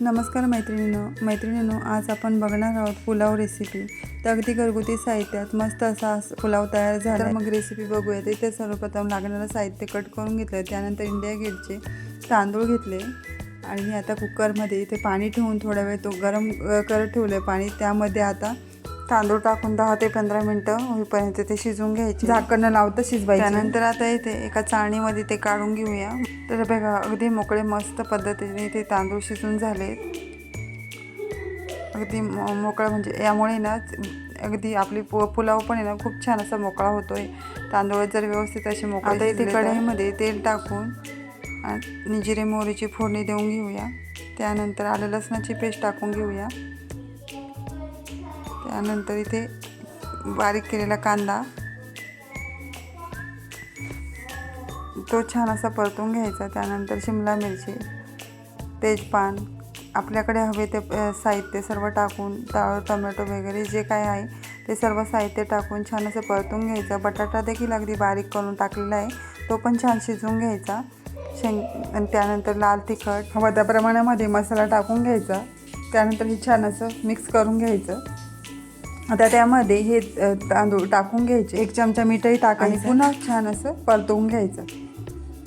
नमस्कार मैत्रिणींनो, आज आपण बघणार आहोत पुलाव रेसिपी। तर अगदी घरगुती साहित्यात मस्त असा पुलाव तयार झाला। तर मग रेसिपी बघूया। इथे सर्वप्रथम लागणारं साहित्य कट करून घेतलं। त्यानंतर इंडिया गेटचे तांदूळ घेतले आणि मी आता कुकरमध्ये इथे पाणी ठेवून थोडा वेळ तो गरम करत ठेवले पाणी। त्यामध्ये आता तांदूळ टाकून 10 ते 15 मिनिटं होईपर्यंत ते शिजवून घ्यायचे, झाकण लावता शिजवायचे। त्यानंतर आता इथे एका चाळणीमध्ये ते काढून घेऊया। तर बघा अगदी मोकळे मस्त पद्धतीने ते तांदूळ शिजून झाले। अगदी मोकळा म्हणजे यामुळे ना अगदी आपली पुलाव पण आहे ना खूप छान असा मोकळा होतोय तांदूळ जर व्यवस्थित असे मोकळे। आता इथे कढईमध्ये तेल टाकून आणि जिरे मोहरीची फोडणी देऊन घेऊया। त्यानंतर आलं लसणाची पेस्ट टाकून घेऊया। त्यानंतर इथे बारीक केलेला कांदा तो छान असा परतून घ्यायचा। त्यानंतर शिमला मिरची, तेजपान, आपल्याकडे हवे ते साहित्य सर्व टाकून टोमॅटो वगैरे जे काय आहे ते सर्व साहित्य टाकून छान असं परतून घ्यायचं। बटाटा देखील अगदी बारीक करून टाकलेला आहे, तो पण छान शिजवून घ्यायचा। आणि त्यानंतर लाल तिखट हवं त्या प्रमाणामध्ये मसाला टाकून घ्यायचा। त्यानंतर हे छान असं मिक्स करून घ्यायचं। आता त्यामध्ये हे तांदूळ टाकून घ्यायचे, 1 चमचा मीठही टाकायचं आणि पुन्हा छान असं परतवून घ्यायचं।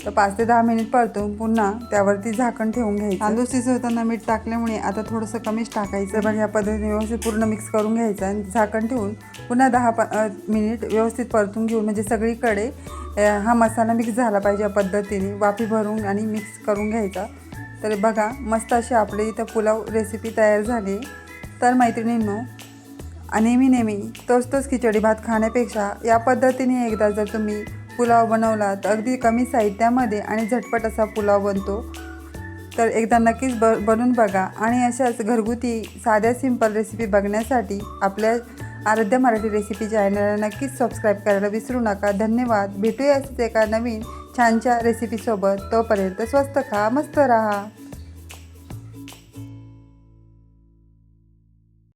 तर 5 ते 10 मिनिट परतवून पुन्हा त्यावरती झाकण ठेवून घ्यायचं। तांदूळ शिजवताना मीठ टाकल्यामुळे आता थोडंसं कमीच टाकायचं। बघा या पद्धतीने व्यवस्थित पूर्ण मिक्स करून घ्यायचं आणि झाकण ठेवून पुन्हा 10 मिनिट व्यवस्थित परतून घेऊन म्हणजे सगळीकडे हा मसाला मिक्स झाला पाहिजे। या पद्धतीने वाफी भरून आणि मिक्स करून घ्यायचा। तर बघा मस्त अशी आपली इथं पुलाव रेसिपी तयार झाली। तर मैत्रिणींनो, नेहमी तोच खिचडी भात खाण्यापेक्षा या पद्धतीने एकदा जर तुम्ही पुलाव बनवला तर अगदी कमी साहित्यामध्ये आणि झटपट असा पुलाव बनतो। तर एकदा नक्कीच बनवून बघा आणि अशाच घरगुती साध्या सिंपल रेसिपी बघण्यासाठी आपल्या आराध्य मराठी रेसिपी चॅनलला नक्कीच सबस्क्राईब करायला विसरू नका। धन्यवाद। भेटूया असेच एका नवीन छानच्या रेसिपीसोबत। तोपर्यंत स्वस्त खा, मस्त राहा।